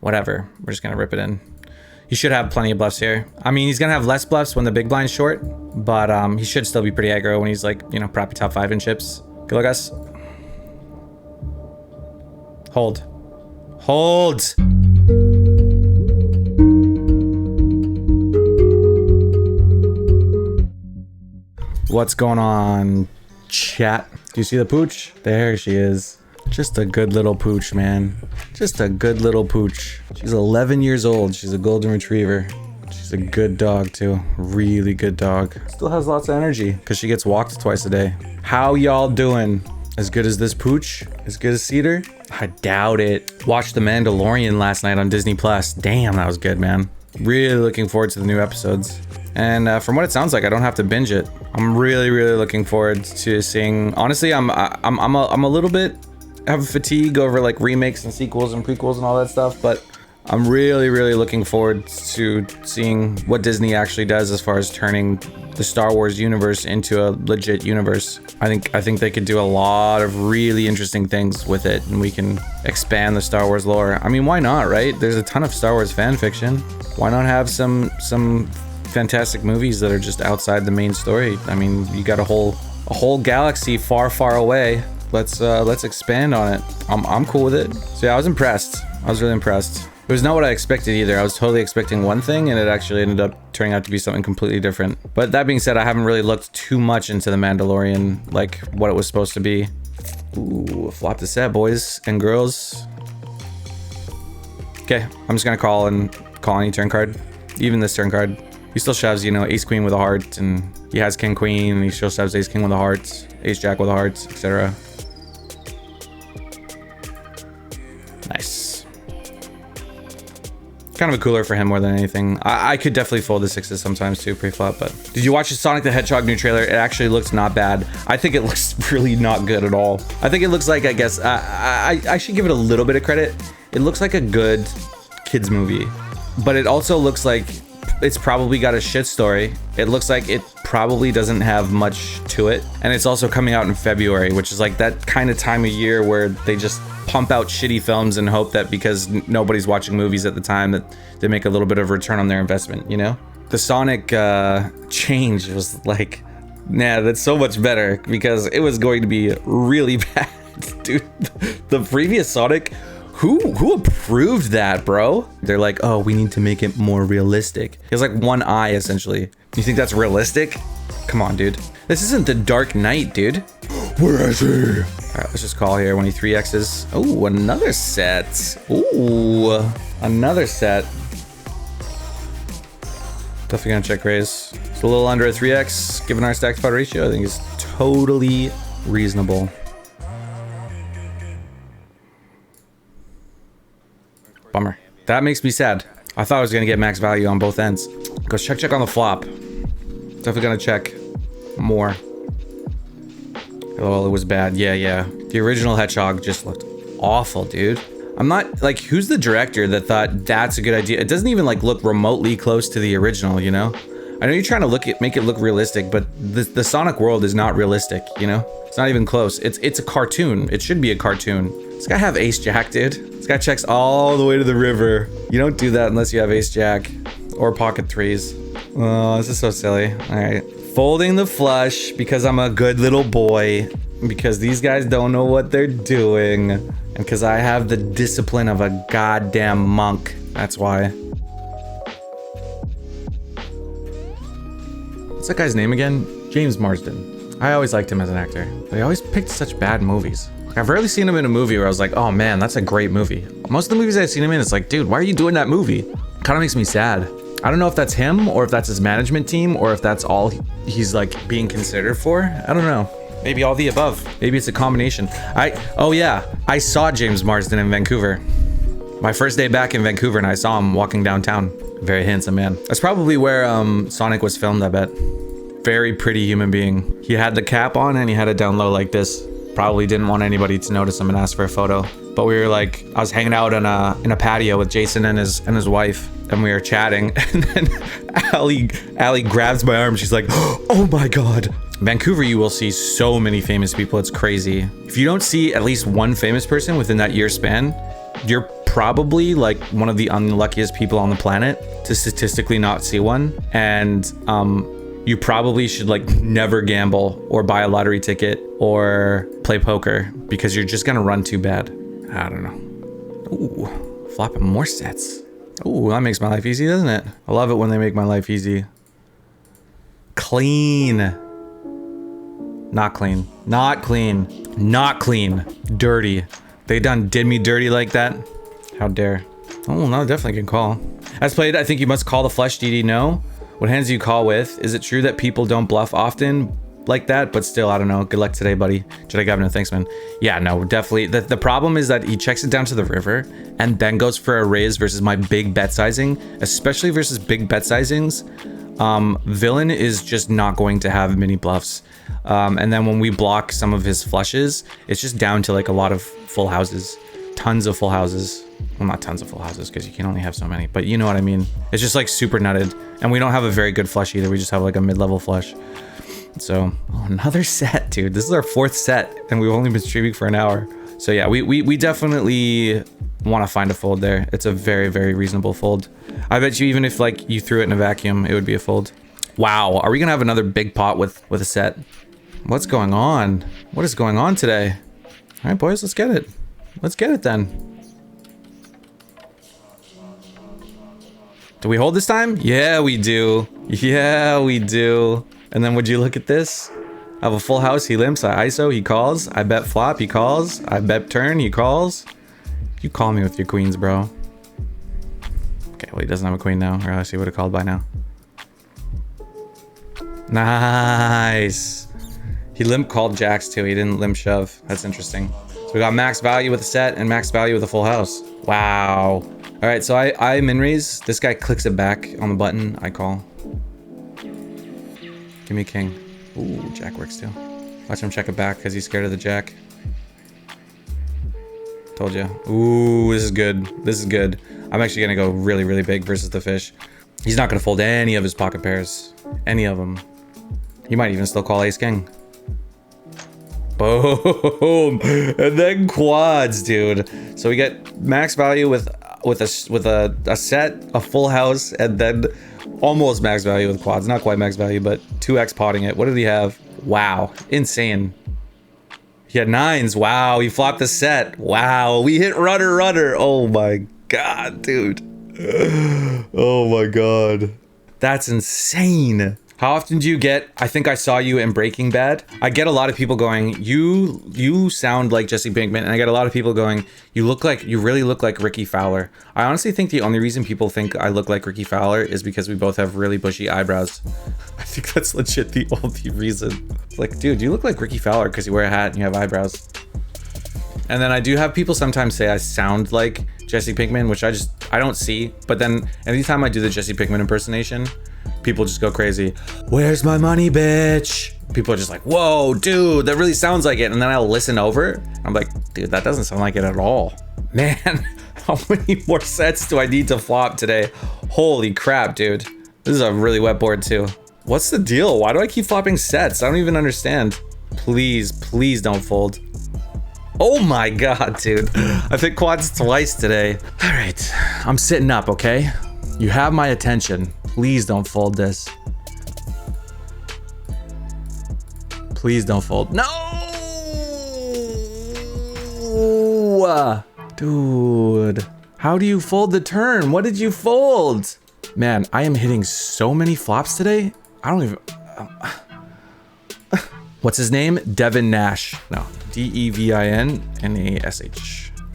whatever. We're just gonna rip it in. He should have plenty of bluffs here. I mean, he's gonna have less bluffs when the big blind's short, but he should still be pretty aggro when he's like, you know, proppy top 5 in chips. Good luck, guys. Hold. Hold! What's going on, chat? Do you see the pooch? There she is. Just a good little pooch, man. Just a good little pooch. She's 11 years old. She's a golden retriever. She's a good dog too. Really good dog. Still has lots of energy because she gets walked twice a day. How y'all doing? As good as this pooch? As good as Cedar? I doubt it. Watched The Mandalorian last night on Disney Plus. Damn, that was good, man. Really looking forward to the new episodes. And from what it sounds like, I don't have to binge it. I'm really looking forward to seeing. Honestly, I'm a little bit have fatigue over like remakes and sequels and prequels and all that stuff, but I'm really looking forward to seeing what Disney actually does as far as turning the Star Wars universe into a legit universe. I think they could do a lot of really interesting things with it, and we can expand the Star Wars lore. I mean, why not, right? There's a ton of Star Wars fan fiction. Why not have some fantastic movies that are just outside the main story? I mean, you got a whole galaxy far away. Let's expand on it. I'm cool with it. So yeah, I was impressed. I was really impressed. It was not what I expected either. I was totally expecting one thing, and it actually ended up turning out to be something completely different. But that being said, I haven't really looked too much into The Mandalorian, like what it was supposed to be. Ooh, flop the set, boys and girls. Okay, I'm just gonna call any turn card, even this turn card. He still shoves, you know, ace queen with a heart, and he has king queen, and he still shoves ace king with a heart, ace jack with a heart, etc. Nice. Kind of a cooler for him more than anything. I could definitely fold the sixes sometimes too pre-flop, but did you watch the Sonic the Hedgehog new trailer? It actually looks not bad. I think it looks really not good at all. I think it looks like, I guess, I should give it a little bit of credit. It looks like a good kids movie, but it also looks like it's probably got a shit story. It looks like it probably doesn't have much to it, and it's also coming out in February, which is like that kind of time of year where they just pump out shitty films and hope that because nobody's watching movies at the time that they make a little bit of return on their investment, you know? The Sonic change was like, nah, that's so much better because it was going to be really bad, dude. The previous Sonic, who approved that, bro? They're like, oh, we need to make it more realistic. He has like one eye, essentially. You think that's realistic? Come on, dude. This isn't the Dark Knight, dude. Where is he? All right, let's just call here when he 3x's. Oh, another set. Ooh, another set. Definitely gonna check raise. It's a little under a 3x, given our stack to pot ratio. I think it's totally reasonable. Bummer. That makes me sad. I thought I was gonna get max value on both ends. Go check on the flop. Definitely gonna check more. Oh, it was bad. Yeah. The original Hedgehog just looked awful, dude. I'm not like, who's the director that thought that's a good idea? It doesn't even like look remotely close to the original, you know? I know you're trying to make it look realistic, but the Sonic world is not realistic, you know? It's not even close. It's a cartoon. It should be a cartoon. This guy have ace jack, dude. This guy checks all the way to the river. You don't do that unless you have ace jack or pocket threes. Oh, this is so silly. All right. Folding the flush because I'm a good little boy, because these guys don't know what they're doing, and because I have the discipline of a goddamn monk. That's why. What's that guy's name again? James Marsden. I always liked him as an actor, but he always picked such bad movies. Like, I've rarely seen him in a movie where I was like, oh man, that's a great movie. Most of the movies I've seen him in, it's like, dude, why are you doing that movie? Kind of makes me sad. I don't know if that's him or if that's his management team or if that's all he's like being considered for. I don't know. Maybe all the above. Maybe it's a combination. Oh yeah, I saw James Marsden in Vancouver. My first day back in Vancouver, and I saw him walking downtown. Very handsome man. That's probably where Sonic was filmed, I bet. Very pretty human being. He had the cap on and he had it down low like this. Probably didn't want anybody to notice him and ask for a photo. But we were like, I was hanging out in a patio with Jason and his wife, and we were chatting, and then Allie grabs my arm. She's like, oh my God. Vancouver, you will see so many famous people. It's crazy. If you don't see at least one famous person within that year span, you're probably like one of the unluckiest people on the planet to statistically not see one. And you probably should like never gamble or buy a lottery ticket or play poker because you're just gonna run too bad. I don't know. Ooh, flopping more sets. Ooh, that makes my life easy, doesn't it? I love it when they make my life easy. Clean. Not clean. Not clean. Not clean. Dirty. They done did me dirty like that? How dare. Oh, no, definitely can call. As played, I think you must call the flush. DD, no. What hands do you call with? Is it true that people don't bluff often like that? But still, I don't know. Good luck today, buddy. Jedi Governor, thanks, man. Yeah, no, definitely. The problem is that he checks it down to the river and then goes for a raise versus my big bet sizing, especially versus big bet sizings. Villain is just not going to have many bluffs. And then when we block some of his flushes, it's just down to like a lot of full houses. Tons of full houses. Well, not tons of full houses because you can only have so many, but you know what I mean. It's just like super nutted. And we don't have a very good flush either. We just have like a mid-level flush. So, oh, another set, dude. This is our 4th set and we've only been streaming for an hour. So yeah, we definitely want to find a fold there. It's a very, very reasonable fold. I bet you even if like you threw it in a vacuum, it would be a fold. Wow, are we gonna have another big pot with a set? What's going on? What is going on today? All right, boys, let's get it. Let's get it then. Do we hold this time? Yeah, we do. Yeah, we do. And then would you look at this? I have a full house, he limps, I ISO, he calls. I bet flop, he calls. I bet turn, he calls. You call me with your queens, bro. Okay, well, he doesn't have a queen now, or else he would have called by now. Nice. He limp called jacks too, he didn't limp shove. That's interesting. So we got max value with a set and max value with a full house. Wow. All right, so I min raise. This guy clicks it back on the button. I call. Give me a king. Ooh, jack works too. Watch him check it back because he's scared of the jack. Told you. Ooh, this is good. This is good. I'm actually gonna go really, really big versus the fish. He's not gonna fold any of his pocket pairs. Any of them. He might even still call ace king. Boom. And then quads, dude. So we get max value with a set, a full house, and then almost max value with quads. Not quite max value, but 2x potting it. What did he have? Wow, insane. He had 9s. Wow, he flopped the set. Wow, we hit rudder. Oh my god, dude. Oh my god. That's insane. How often do you get, I think I saw you in Breaking Bad? I get a lot of people going, you sound like Jesse Pinkman, and I get a lot of people going, you really look like Ricky Fowler. I honestly think the only reason people think I look like Ricky Fowler is because we both have really bushy eyebrows. I think that's legit the only reason. It's like, dude, you look like Ricky Fowler because you wear a hat and you have eyebrows. And then I do have people sometimes say I sound like Jesse Pinkman, which I don't see. But then anytime I do the Jesse Pinkman impersonation, people just go crazy. Where's my money, bitch? People are just like, whoa, dude, that really sounds like it. And then I'll listen over. I'm like, dude, that doesn't sound like it at all. Man, how many more sets do I need to flop today? Holy crap, dude. This is a really wet board too. What's the deal? Why do I keep flopping sets? I don't even understand. Please, please don't fold. Oh my god, dude. I think quads twice today. All right, I'm sitting up, okay? You have my attention. Please don't fold this. Please don't fold. No! Dude. How do you fold the turn? What did you fold? Man, I am hitting so many flops today. I don't even... What's his name? Devin Nash. No, DEVINNASH.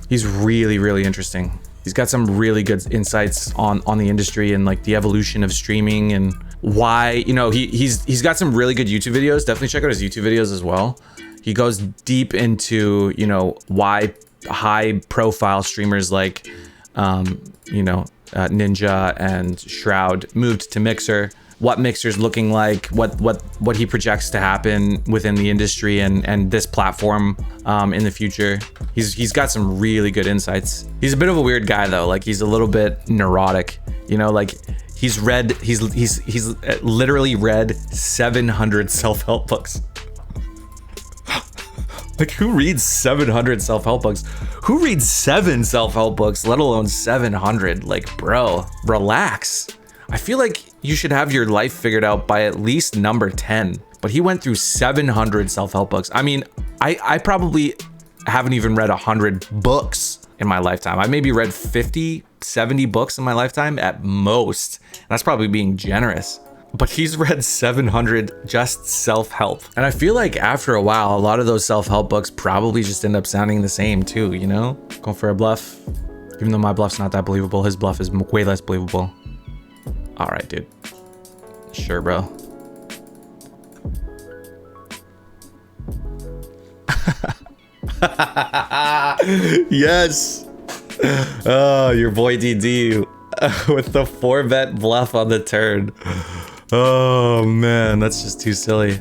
He's really, really interesting. He's got some really good insights on the industry and like the evolution of streaming and why, you know, he's got some really good YouTube videos. Definitely check out his YouTube videos as well. He goes deep into, you know, why high profile streamers like, you know, Ninja and Shroud moved to Mixer, what Mixer's looking like, what he projects to happen within the industry and this platform in the future. He's got some really good insights. He's a bit of a weird guy though. Like he's a little bit neurotic, you know, like he's literally read 700 self-help books. Like, who reads 700 self-help books? Who reads 7 self-help books, let alone 700? Like, bro, relax. I feel like you should have your life figured out by at least number 10. But he went through 700 self-help books. I mean, I probably haven't even read 100 books in my lifetime. I maybe read 50, 70 books in my lifetime at most. That's probably being generous. But he's read 700 just self-help. And I feel like after a while, a lot of those self-help books probably just end up sounding the same too, you know? Going for a bluff. Even though my bluff's not that believable, his bluff is way less believable. All right, dude. Sure, bro. Yes. Oh, your boy DD with the 4-bet bluff on the turn. Oh man, that's just too silly.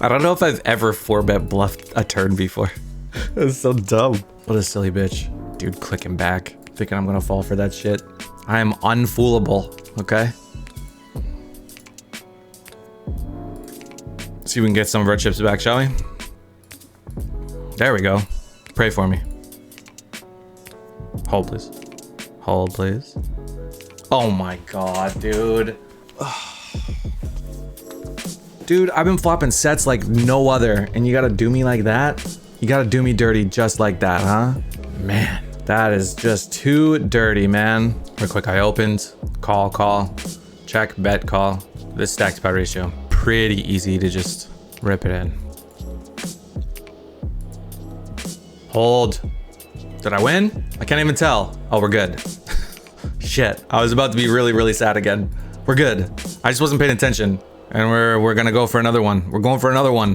I don't know if I've ever 4-bet bluffed a turn before. That's so dumb. What a silly bitch. Dude, clicking back, thinking I'm gonna fall for that shit. I am unfoolable, okay? See if we can get some of our chips back, shall we? There we go. Pray for me. Hold, please. Hold, please. Oh my god, dude. Dude, I've been flopping sets like no other, and you gotta do me like that? You gotta do me dirty just like that, huh? Man, that is just too dirty, man. Real quick, I opened. Call. Check, bet, call. This stacked pot ratio. Pretty easy to just rip it in. Hold. Did I win? I can't even tell. Oh, we're good. Shit, I was about to be really, really sad again. We're good. I just wasn't paying attention. And we're gonna go for another one. We're going for another one.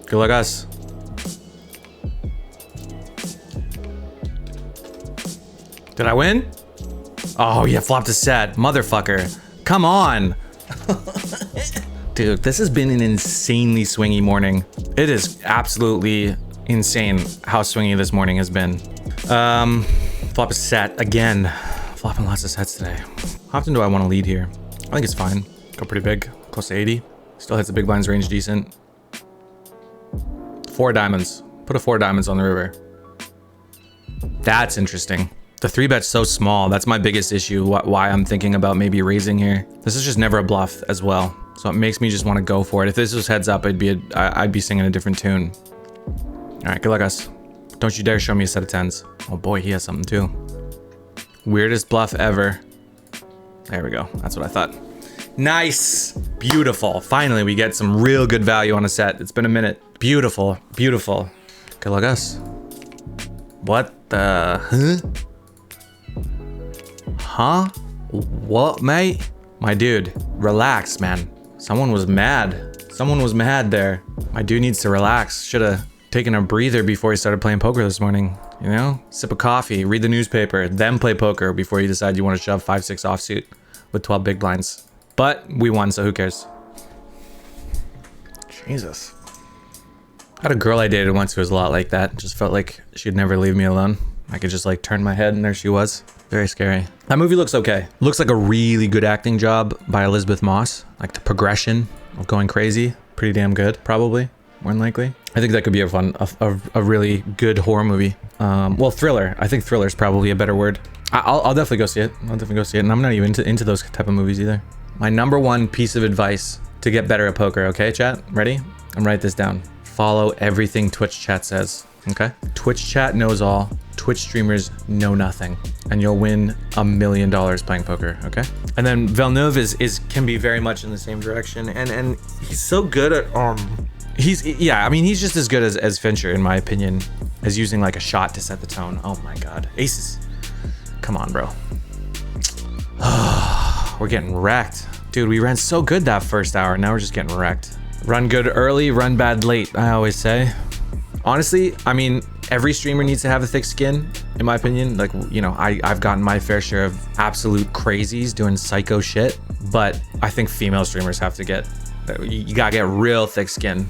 Good luck, us. Did I win? Oh, yeah, flopped a set. Motherfucker. Come on. Dude, this has been an insanely swingy morning. It is absolutely insane how swingy this morning has been. Flop a set again. Flopping lots of sets today. How often do I want to lead here? I think it's fine. Go pretty big, close to 80. Still hits the big blinds range decent. 4 diamonds. Put a 4 diamonds on the river. That's interesting. The 3-bet's so small. That's my biggest issue. Why I'm thinking about maybe raising here. This is just never a bluff as well. So it makes me just want to go for it. If this was heads up, I'd be singing a different tune. All right, good luck, us. Don't you dare show me a set of 10s. Oh boy, he has something too. Weirdest bluff ever. There we go. That's what I thought. Nice. Beautiful. Finally, we get some real good value on a set. It's been a minute. Beautiful. Beautiful. Good luck, us. What the? Huh? What, mate? My dude, relax, man. Someone was mad. Someone was mad there. My dude needs to relax. Should have taken a breather before he started playing poker this morning. You know? Sip a coffee, read the newspaper, then play poker before you decide you want to shove 5-6 offsuit with 12 big blinds. But we won, so who cares? Jesus. I had a girl I dated once who was a lot like that. Just felt like she'd never leave me alone. I could just like turn my head and there she was. Very scary. That movie looks okay. Looks like a really good acting job by Elizabeth Moss. Like the progression of going crazy. Pretty damn good, probably. More than likely. I think that could be a really good horror movie. Well, thriller. I think thriller is probably a better word. I'll definitely go see it. I'll definitely go see it. And I'm not even into those type of movies either. My number one piece of advice to get better at poker. Okay, chat? Ready? I'm write this down. Follow everything Twitch chat says. Okay? Twitch chat knows all. Twitch streamers know nothing, and you'll win $1 million playing poker. Okay. And then Villeneuve can be very much in the same direction, and he's so good at I mean he's just as good as Fincher in my opinion, as using like a shot to set the tone. Oh my god, aces! Come on, bro. We're getting wrecked, dude. We ran so good that first hour. Now we're just getting wrecked. Run good early, run bad late. I always say. Honestly, I mean, every streamer needs to have a thick skin, in my opinion. Like, you know, I've gotten my fair share of absolute crazies doing psycho shit, but I think female streamers have to you gotta get real thick skin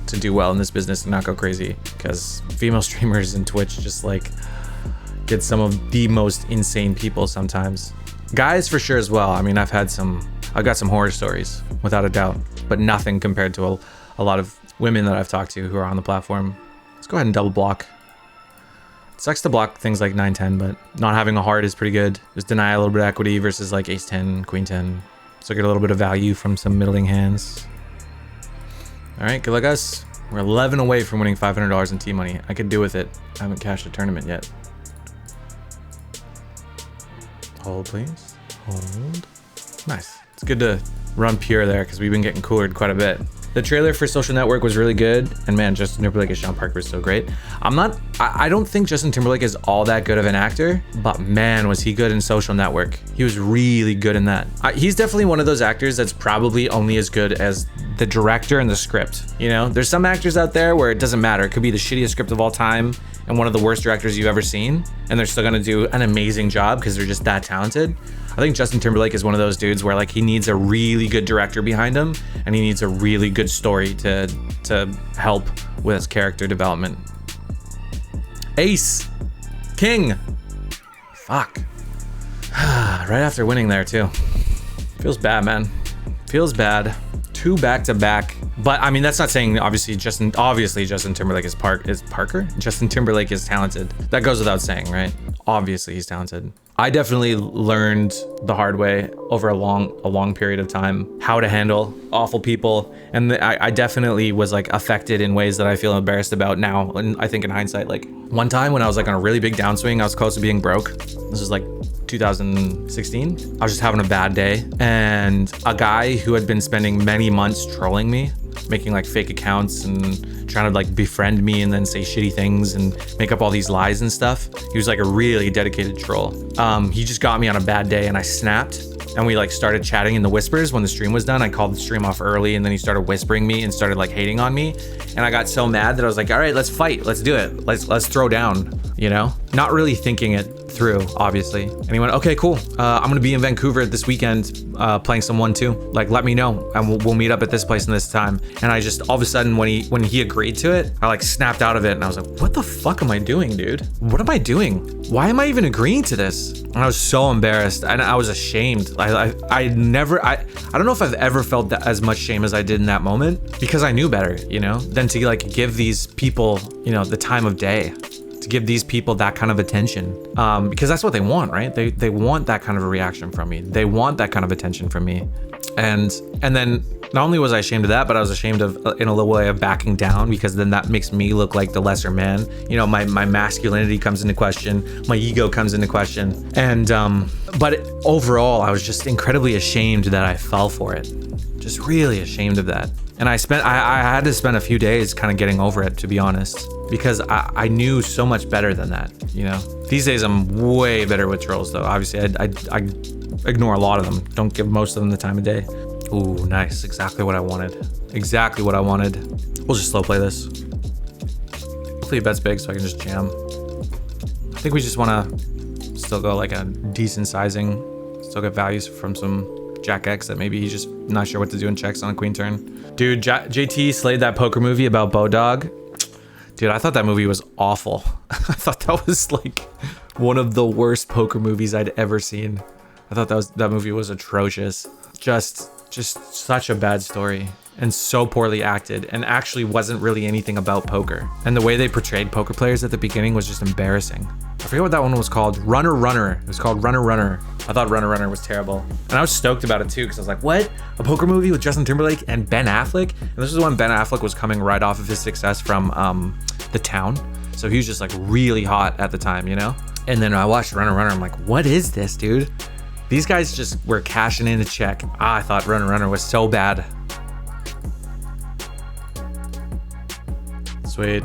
to do well in this business and not go crazy, because female streamers in Twitch just like get some of the most insane people sometimes. Guys for sure as well. I mean, I've got some horror stories without a doubt, but nothing compared to a lot of women that I've talked to who are on the platform. Let's go ahead and double block. It sucks to block things like 9-10, but not having a heart is pretty good. Just deny a little bit of equity versus like ace-10, queen-10. So get a little bit of value from some middling hands. All right, good luck us. We're 11 away from winning $500 in T-money. I could do with it. I haven't cashed a tournament yet. Hold, please. Hold. Nice. It's good to run pure there because we've been getting coolered quite a bit. The trailer for Social Network was really good, and man, Justin Timberlake as Sean Parker was so great. I don't think Justin Timberlake is all that good of an actor, but man, was he good in Social Network. He was really good in that. He's definitely one of those actors that's probably only as good as the director and the script. You know, there's some actors out there where it doesn't matter. It could be the shittiest script of all time and one of the worst directors you've ever seen, and they're still gonna do an amazing job because they're just that talented. I think Justin Timberlake is one of those dudes where like he needs a really good director behind him and he needs a really good story to help with his character development. Ace. King. Fuck. Right after winning there too. Feels bad, man. Feels bad. 2 back-to-back. But I mean, that's not saying obviously Justin Timberlake is Parker? Justin Timberlake is talented. That goes without saying, right? Obviously he's talented. I definitely learned the hard way over a long period of time how to handle awful people, and I definitely was like affected in ways that I feel embarrassed about now. And I think in hindsight, like one time when I was like on a really big downswing, I was close to being broke. This was like 2016. I was just having a bad day, and a guy who had been spending many months trolling me, making like fake accounts and trying to like befriend me and then say shitty things and make up all these lies and stuff. He was like a really dedicated troll. He just got me on a bad day and I snapped, and we like started chatting in the whispers when the stream was done. I called the stream off early, and then he started whispering me and started like hating on me. And I got so mad that I was like, all right, let's fight. Let's do it. Let's throw down, you know? Not really thinking it through, obviously. And he went, okay, cool. I'm gonna be in Vancouver this weekend playing some 1-2. Like, let me know, and we'll meet up at this place and this time. And I just, all of a sudden, when he agreed to it, I like snapped out of it, and I was like, what the fuck am I doing, dude? What am I doing? Why am I even agreeing to this? And I was so embarrassed, and I was ashamed. I don't know if I've ever felt that as much shame as I did in that moment, because I knew better, you know, than to like give these people, you know, the time of day, to give these people that kind of attention, because that's what they want, right? They want that kind of a reaction from me. They want that kind of attention from me. And then not only was I ashamed of that, but I was ashamed of, in a little way, of backing down, because then that makes me look like the lesser man. You know, my masculinity comes into question, my ego comes into question. And but overall, I was just incredibly ashamed that I fell for it. Just really ashamed of that. And I had to spend a few days kind of getting over it, to be honest, because I knew so much better than that, you know? These days I'm way better with trolls though. Obviously I ignore a lot of them. Don't give most of them the time of day. Ooh, nice. Exactly what I wanted. Exactly what I wanted. We'll just slow play this. Hopefully it bets big so I can just jam. I think we just want to still go like a decent sizing. Still get values from some Jack X that maybe he's just not sure what to do in checks on a queen turn. Dude, JT slayed that poker movie about Bodog. Dude, I thought that movie was awful. I thought that was like one of the worst poker movies I'd ever seen. I thought that movie was atrocious. Just such a bad story, and so poorly acted, and actually wasn't really anything about poker. And the way they portrayed poker players at the beginning was just embarrassing. I forget what that one was called. Runner Runner. It was called Runner Runner. I thought Runner Runner was terrible. And I was stoked about it too, because I was like, what? A poker movie with Justin Timberlake and Ben Affleck? And this was when Ben Affleck was coming right off of his success from The Town. So he was just like really hot at the time, you know? And then I watched Runner Runner. I'm like, what is this, dude? These guys just were cashing in a check. I thought Runner Runner was so bad. Sweet.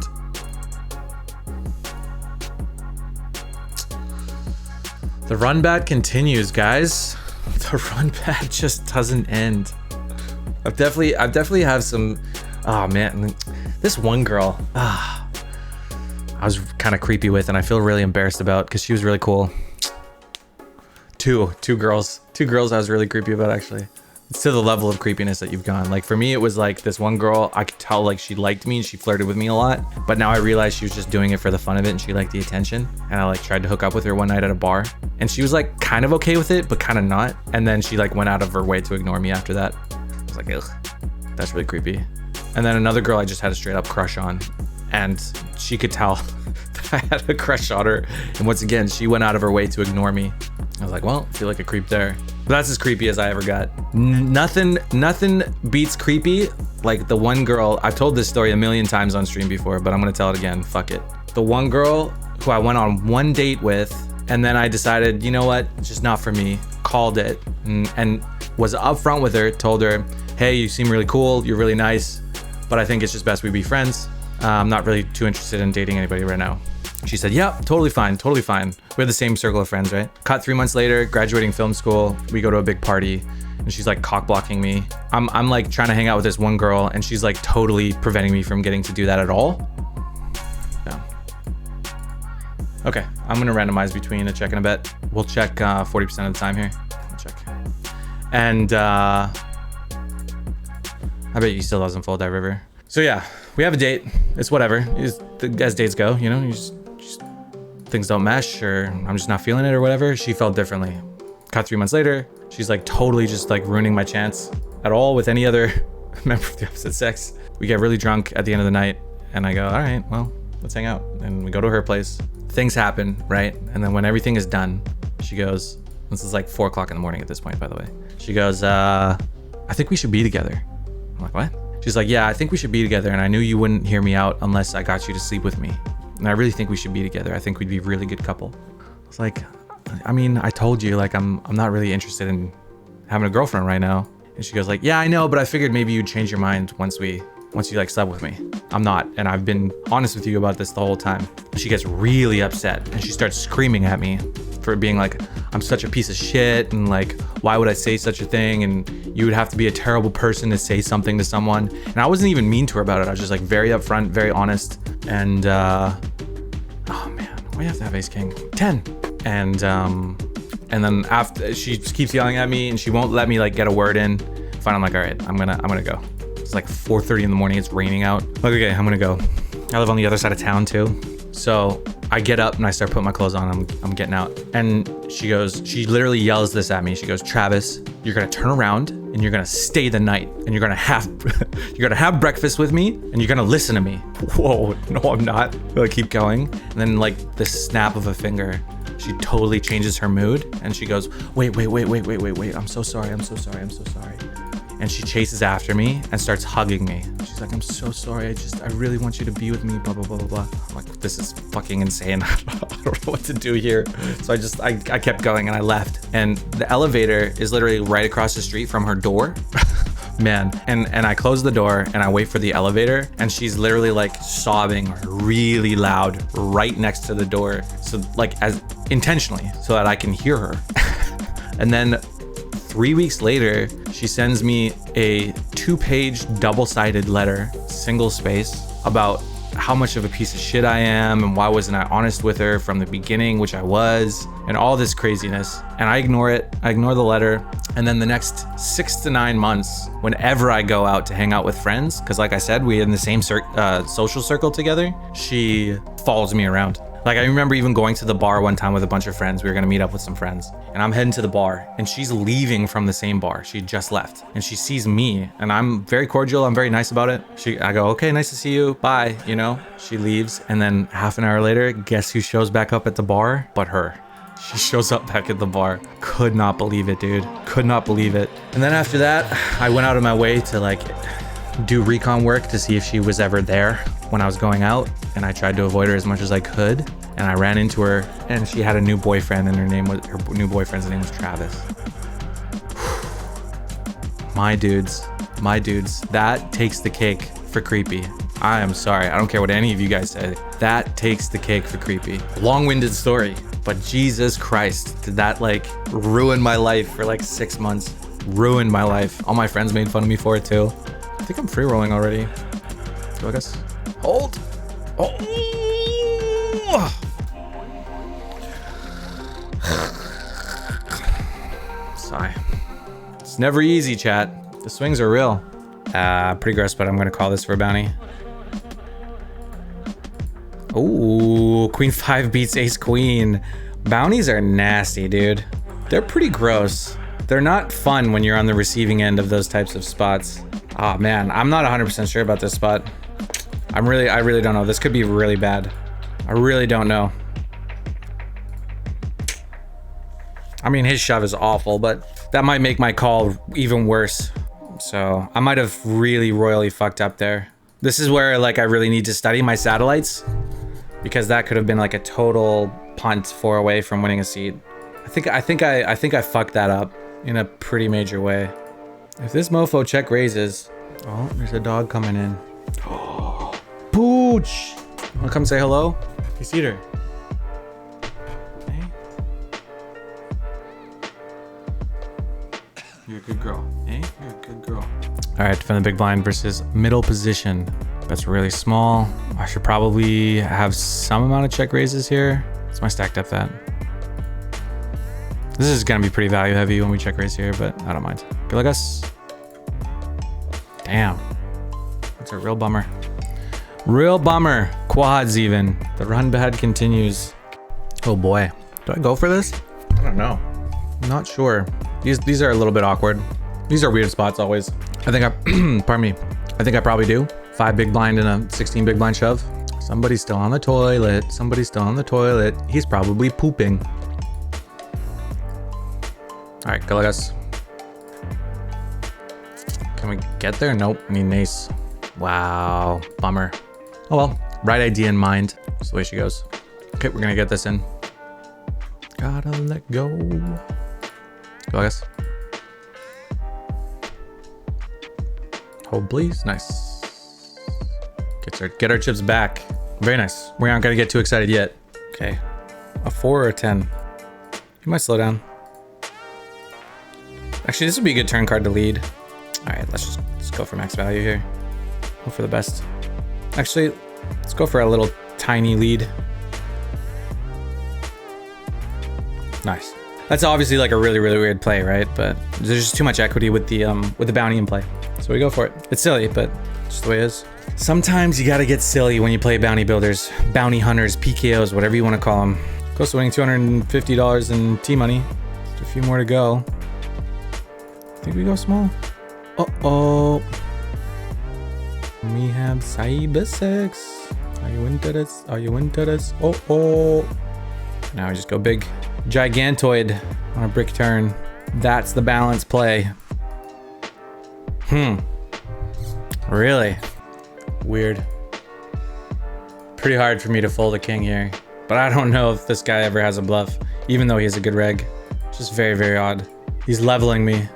The run bat continues, guys. The run bat just doesn't end. I've definitely have some. Oh man, this one girl. I was kind of creepy with, and I feel really embarrassed about, because she was really cool. Two girls I was really creepy about, actually. It's to the level of creepiness that you've gone. Like for me, it was like this one girl, I could tell like she liked me and she flirted with me a lot, but now I realized she was just doing it for the fun of it and she liked the attention. And I like tried to hook up with her one night at a bar, and she was like kind of okay with it, but kind of not. And then she like went out of her way to ignore me after that. I was like, ugh, that's really creepy. And then another girl I just had a straight up crush on, and she could tell that I had a crush on her. And once again, she went out of her way to ignore me. I was like, well, I feel like a creep there. But that's as creepy as I ever got. Nothing beats creepy like the one girl. I've told this story a million times on stream before, but I'm gonna tell it again. Fuck it. The one girl who I went on one date with, and then I decided, you know what, it's just not for me. Called it and was upfront with her, told her, hey, you seem really cool, you're really nice, but I think it's just best we be friends. I'm not really too interested in dating anybody right now. She said, yeah, totally fine, totally fine. We're the same circle of friends, right? Cut 3 months later, graduating film school, we go to a big party, and she's like cock blocking me. I'm like trying to hang out with this one girl, and she's like totally preventing me from getting to do that at all. Yeah. Okay, I'm gonna randomize between a check and a bet. We'll check 40% of the time here. We'll check. And I bet you still doesn't fold that river. So yeah, we have a date. It's whatever. As dates go, you know, you just things don't mesh, or I'm just not feeling it or whatever. She felt differently. Cut 3 months later, she's like totally just like ruining my chance at all with any other member of the opposite sex. We get really drunk at the end of the night, and I go, all right, well, let's hang out. And we go to her place. Things happen, right? And then when everything is done, she goes, this is like 4 o'clock in the morning at this point, by the way. She goes, I think we should be together. I'm like, what? She's like, yeah, I think we should be together. And I knew you wouldn't hear me out unless I got you to sleep with me. And I really think we should be together. I think we'd be a really good couple. I was like, I mean, I told you, like, I'm not really interested in having a girlfriend right now. And she goes like, yeah, I know, but I figured maybe you'd change your mind once you like slept with me. I'm not, and I've been honest with you about this the whole time. She gets really upset, and she starts screaming at me for being like, I'm such a piece of shit, and like, why would I say such a thing? And you would have to be a terrible person to say something to someone. And I wasn't even mean to her about it. I was just like very upfront, very honest. And oh man, why do you have to have ace king? 10. And then after, she just keeps yelling at me, and she won't let me like get a word in. Fine, I'm like, all right, I'm gonna go. It's like 4:30 in the morning, it's raining out. Like, okay, I'm gonna go. I live on the other side of town too. So I get up and I start putting my clothes on. I'm getting out. And she literally yells this at me. She goes, Travis, you're gonna turn around and you're gonna stay the night, and you're gonna have breakfast with me, and you're gonna listen to me. Whoa, no, I'm not. I keep going. And then like the snap of a finger, she totally changes her mood, and she goes, wait. I'm so sorry. And she chases after me and starts hugging me. She's like, I'm so sorry. I really want you to be with me, blah, blah, blah, blah, blah. I'm like, this is fucking insane. I don't know what to do here. So I kept going, and I left. And the elevator is literally right across the street from her door. Man, and I close the door and I wait for the elevator, and she's literally like sobbing really loud right next to the door. So like as intentionally so that I can hear her. And then 3 weeks later, she sends me a 2-page double-sided letter, single space, about how much of a piece of shit I am, and why wasn't I honest with her from the beginning, which I was, and all this craziness. And I ignore it. I ignore the letter. And then the next 6 to 9 months, whenever I go out to hang out with friends, because like I said, we're in the same social circle together, she follows me around. Like, I remember even going to the bar one time with a bunch of friends. We were gonna meet up with some friends, and I'm heading to the bar, and she's leaving from the same bar. She just left, and she sees me, and I'm very cordial. I'm very nice about it. I go, okay, nice to see you. Bye, you know? She leaves, and then half an hour later, guess who shows back up at the bar? But her. She shows up back at the bar. Could not believe it, dude. Could not believe it. And then after that, I went out of my way to like do recon work to see if she was ever there when I was going out, and I tried to avoid her as much as I could, and I ran into her, and she had a new boyfriend, and her new boyfriend's name was Travis. My dudes, that takes the cake for creepy. I am sorry, I don't care what any of you guys say. That takes the cake for creepy. Long-winded story, but Jesus Christ, did that like ruin my life for like 6 months? Ruined my life. All my friends made fun of me for it too. I think I'm free rolling already. So I guess hold. Oh. Sigh. It's never easy, chat. The swings are real. Pretty gross, but I'm gonna call this for a bounty. Ooh, Queen 5 beats Ace Queen. Bounties are nasty, dude. They're pretty gross. They're not fun when you're on the receiving end of those types of spots. Oh man, I'm not 100% sure about this spot. I really don't know. This could be really bad. I really don't know. I mean, his shove is awful, but that might make my call even worse. So I might have really royally fucked up there. This is where like I really need to study my satellites, because that could have been like a total punt 4 away from winning a seat. I think I fucked that up in a pretty major way. If this mofo check raises, oh, there's a dog coming in. Pooch! Wanna come say hello? You see her? Hey. You're a good girl. Hey, you're a good girl. All right, defend the big blind versus middle position. That's really small. I should probably have some amount of check raises here. What's my stack depth at? This is gonna be pretty value heavy when we check raise here, but I don't mind. Good luck us. Damn. That's a real bummer. Real bummer. Quads even. The run bad continues. Oh boy. Do I go for this? I don't know. I'm not sure. These are a little bit awkward. These are weird spots always. I think pardon me. I think I probably do. 5 big blind and a 16 big blind shove. Somebody's still on the toilet. Somebody's still on the toilet. He's probably pooping. All right, go like us. Can we get there? Nope, I need an ace. Wow, bummer. Oh well, right idea in mind. That's the way she goes. Okay, we're gonna get this in. Gotta let go. Go like us. Hold please, nice. Get our chips back. Very nice. We aren't gonna get too excited yet. Okay, a 4 or a 10. You might slow down. Actually, this would be a good turn card to lead. All right, let's go for max value here. Hope for the best. Actually, let's go for a little tiny lead. Nice. That's obviously like a really weird play, right? But there's just too much equity with the bounty in play. So we go for it. It's silly, but it's just the way it is. Sometimes you gotta get silly when you play bounty builders, bounty hunters, PKOs, whatever you want to call them. Close to winning $250 in T-money. Just a few more to go. I think we go small. Uh-oh. We have cyber sex. Are you into this? Are you into this? Oh. Now we just go big. Gigantoid on a brick turn. That's the balance play. Really? Weird. Pretty hard for me to fold a king here. But I don't know if this guy ever has a bluff, even though he has a good reg. Just very odd. He's leveling me.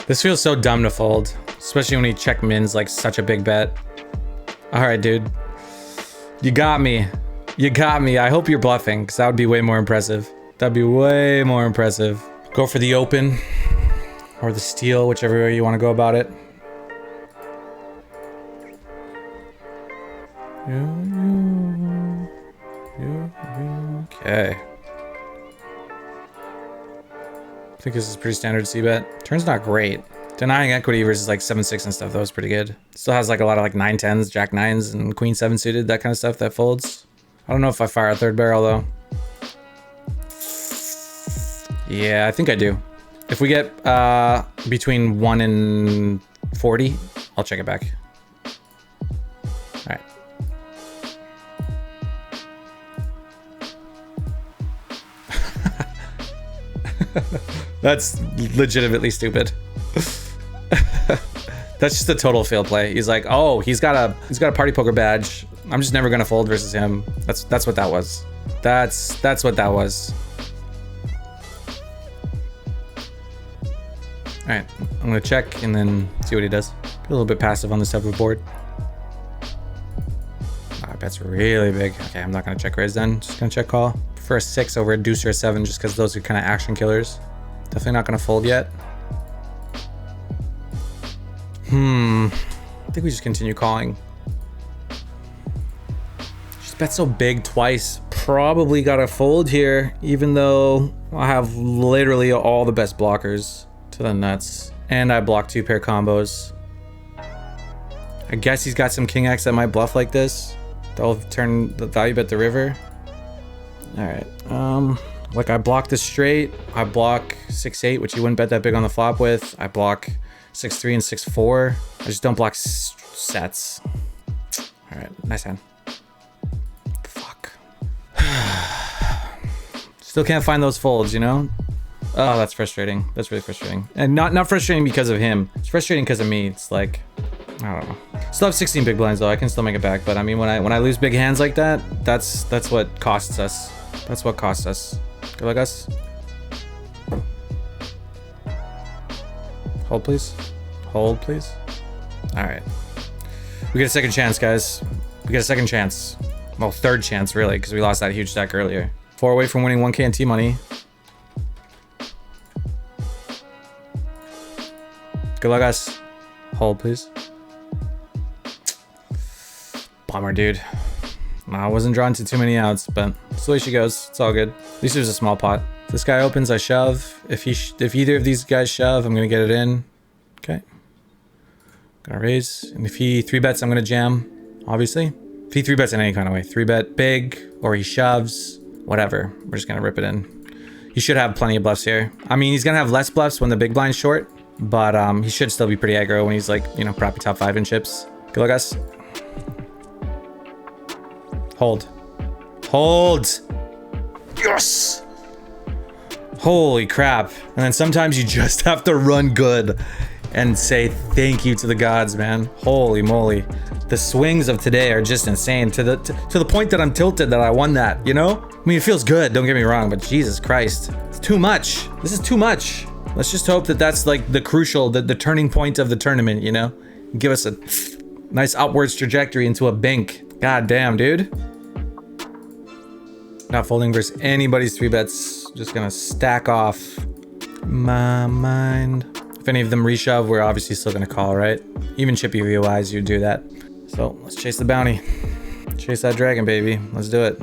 This feels so dumb to fold, especially when he check mins like such a big bet. All right, dude. You got me. You got me. I hope you're bluffing, because that would be way more impressive. That'd be way more impressive. Go for the open or the steal, whichever way you want to go about it. Okay. I think this is pretty standard C-bet. Turn's not great. Denying equity versus like 7-6 and stuff, that was pretty good. Still has like a lot of like 9-10s, Jack 9s, and Queen 7 suited, that kind of stuff that folds. I don't know if I fire a third barrel though. Yeah, I think I do. If we get between 1 and 40, I'll check it back. All right. That's legitimately stupid. That's just a total fail play. He's like, oh, he's got a party poker badge. I'm just never gonna fold versus him. That's what that was. That's what that was. All right, I'm gonna check and then see what he does. Be a little bit passive on this type of board. I bet's really big. Okay, I'm not gonna check raise then. Just gonna check call. Prefer a 6 over a deuce or a 7 just because those are kind of action killers. Definitely not gonna fold yet. I think we just continue calling. She's bet so big twice. Probably gotta fold here, even though I have literally all the best blockers to the nuts. And I block 2 pair combos. I guess he's got some King X that might bluff like this. They'll turn the value bet the river. All right. Like I block this straight. I block 6-8, which you wouldn't bet that big on the flop with. I block 6-3 and 6-4. I just don't block sets. All right, nice hand. Fuck. Still can't find those folds, you know? Oh, that's frustrating. That's really frustrating. And not frustrating because of him. It's frustrating because of me. It's like, I don't know. Still have 16 big blinds though. I can still make it back. But I mean, when I lose big hands like that, that's what costs us. That's what costs us. Good luck, us. Hold, please. Hold, please. All right. We get a second chance, guys. We get a second chance. Well, third chance, really, because we lost that huge stack earlier. 4 away from winning 1K in T-money. Good luck, guys. Hold, please. Bummer, dude. I wasn't drawn to too many outs, but it's the way she goes. It's all good. At least there's a small pot. If this guy opens, I shove. If either of these guys shove, I'm gonna get it in. Okay. Gonna raise. And if he 3-bets, I'm gonna jam, obviously. If he 3-bets in any kind of way. 3-bet big, or he shoves, whatever. We're just gonna rip it in. He should have plenty of bluffs here. I mean, he's gonna have less bluffs when the big blind's short, but he should still be pretty aggro when he's like, you know, probably top 5 in chips. Good luck, guys. Hold. Hold! Yes! Holy crap. And then sometimes you just have to run good and say thank you to the gods, man. Holy moly. The swings of today are just insane to the point that I'm tilted that I won that, you know? I mean, it feels good, don't get me wrong, but Jesus Christ. It's too much. This is too much. Let's just hope that that's like the crucial, the turning point of the tournament, you know? Give us a nice upwards trajectory into a bank. God damn, dude. Not folding versus anybody's 3-bets. Just gonna stack off my mind. If any of them reshove, we're obviously still gonna call, right? Even chippy wise, you do that. So let's chase the bounty. Chase that dragon, baby. Let's do it.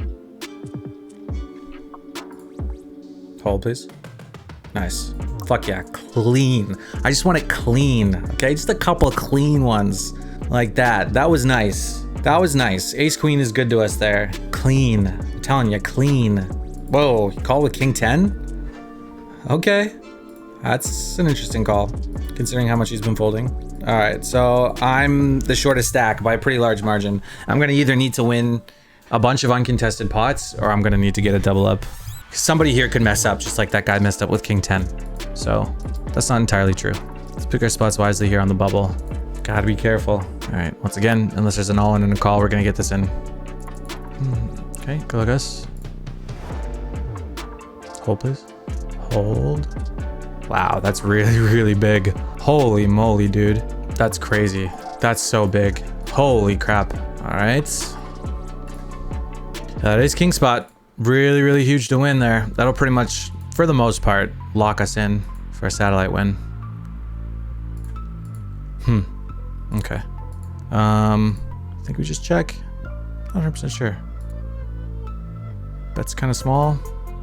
Hold, please. Nice. Fuck yeah, clean. I just want it clean, okay? Just a couple of clean ones like that. That was nice. That was nice. Ace queen is good to us there. Clean. I'm telling you, clean. Whoa, you call with king 10? Okay. That's an interesting call, considering how much he's been folding. All right, so I'm the shortest stack by a pretty large margin. I'm gonna either need to win a bunch of uncontested pots, or I'm gonna need to get a double up. Somebody here could mess up, just like that guy messed up with king 10. So that's not entirely true. Let's pick our spots wisely here on the bubble. Gotta be careful. All right, once again, unless there's an all-in and a call, we're gonna get this in. Okay, go like us. Hold, please. Hold. Wow, that's really, really big. Holy moly, dude. That's crazy. That's so big. Holy crap. All right. That is king spot. Really, really huge to win there. That'll pretty much, for the most part, lock us in for a satellite win. Okay. I think we just check. Not 100% sure. That's kind of small.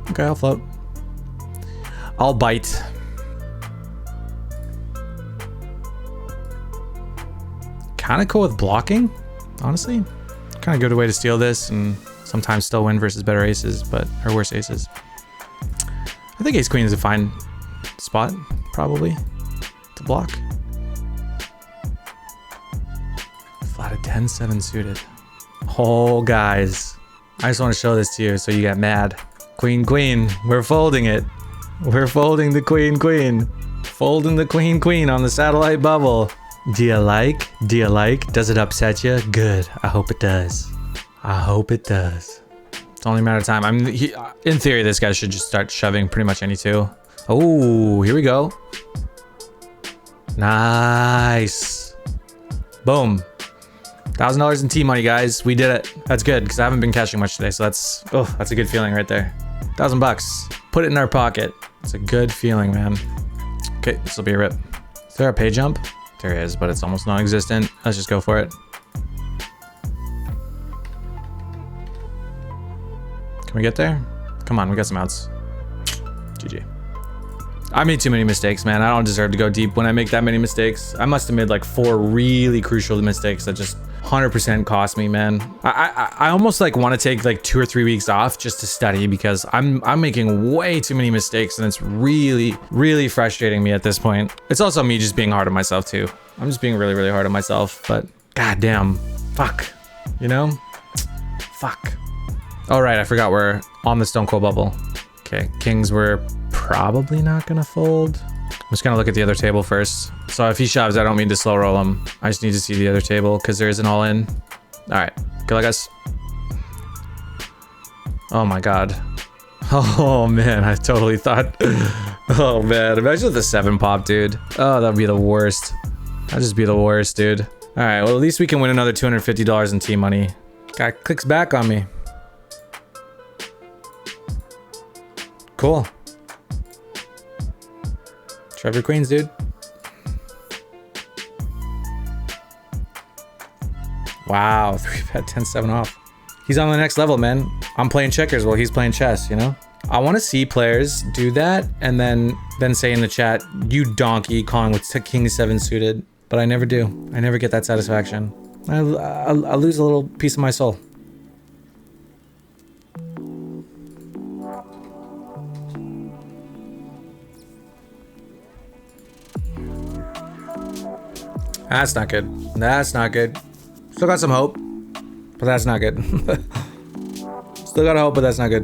Okay, I'll float. I'll bite. Kind of cool with blocking, honestly. Kind of good way to steal this and sometimes still win versus better aces, or worse aces. I think ace queen is a fine spot, probably, to block. Flat of 10-7 suited. Oh, guys. I just want to show this to you so you get mad. Queen, queen. We're folding it. We're folding the queen, queen. Folding the queen, queen on the satellite bubble. Do you like? Do you like? Does it upset you? Good. I hope it does. I hope it does. It's only a matter of time. In theory, this guy should just start shoving pretty much any two. Oh, here we go. Nice. Boom. $1,000 in T money, guys. We did it. That's good because I haven't been cashing much today, so that's a good feeling right there. $1,000. Put it in our pocket. It's a good feeling, man. Okay, this will be a rip. Is there a pay jump? There is, but it's almost non-existent. Let's just go for it. Can we get there? Come on, we got some outs. GG. I made too many mistakes, man. I don't deserve to go deep when I make that many mistakes. I must have made like 4 really crucial mistakes that just 100% cost me, man. I almost like want to take like 2 or 3 weeks off just to study because I'm making way too many mistakes and it's really, really frustrating me at this point. It's also me just being hard on myself too. I'm just being really, really hard on myself, but goddamn, fuck, you know? Fuck. All right, I forgot we're on the Stone Cold bubble. Okay, kings were probably not gonna fold. I'm just gonna look at the other table first. So if he shoves, I don't mean to slow roll him. I just need to see the other table because there is an all in. All right, good luck, guys. Oh my God. Oh man, I totally thought. Oh man, imagine the 7 pop, dude. Oh, that'd be the worst. That'd just be the worst, dude. All right, well, at least we can win another $250 in team money. Guy clicks back on me. Cool. Trevor Queens, dude. Wow, 3-bet 10-7 off. He's on the next level, man. I'm playing checkers while he's playing chess, you know? I want to see players do that and then say in the chat, you donkey, calling with king 7 suited. But I never do. I never get that satisfaction. I lose a little piece of my soul. That's not good. That's not good. Still got some hope, but that's not good. Still got hope, but that's not good.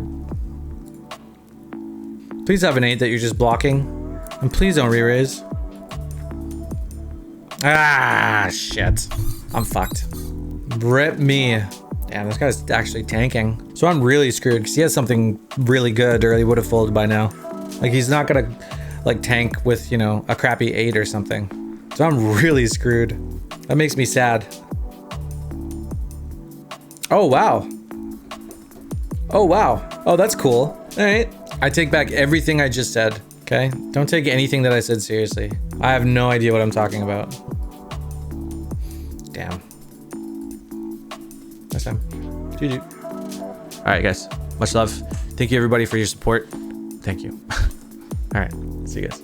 Please have an 8 that you're just blocking. And please don't re-raise. Ah, shit. I'm fucked. Rip me. Damn, this guy's actually tanking. So I'm really screwed because he has something really good or he would have folded by now. Like he's not gonna like tank with, you know, a crappy 8 or something. So I'm really screwed. That makes me sad. Oh, wow. Oh, wow. Oh, that's cool. All right. I take back everything I just said. Okay. Don't take anything that I said seriously. I have no idea what I'm talking about. Damn. Next time. GG. All right, guys. Much love. Thank you, everybody, for your support. Thank you. All right. See you guys.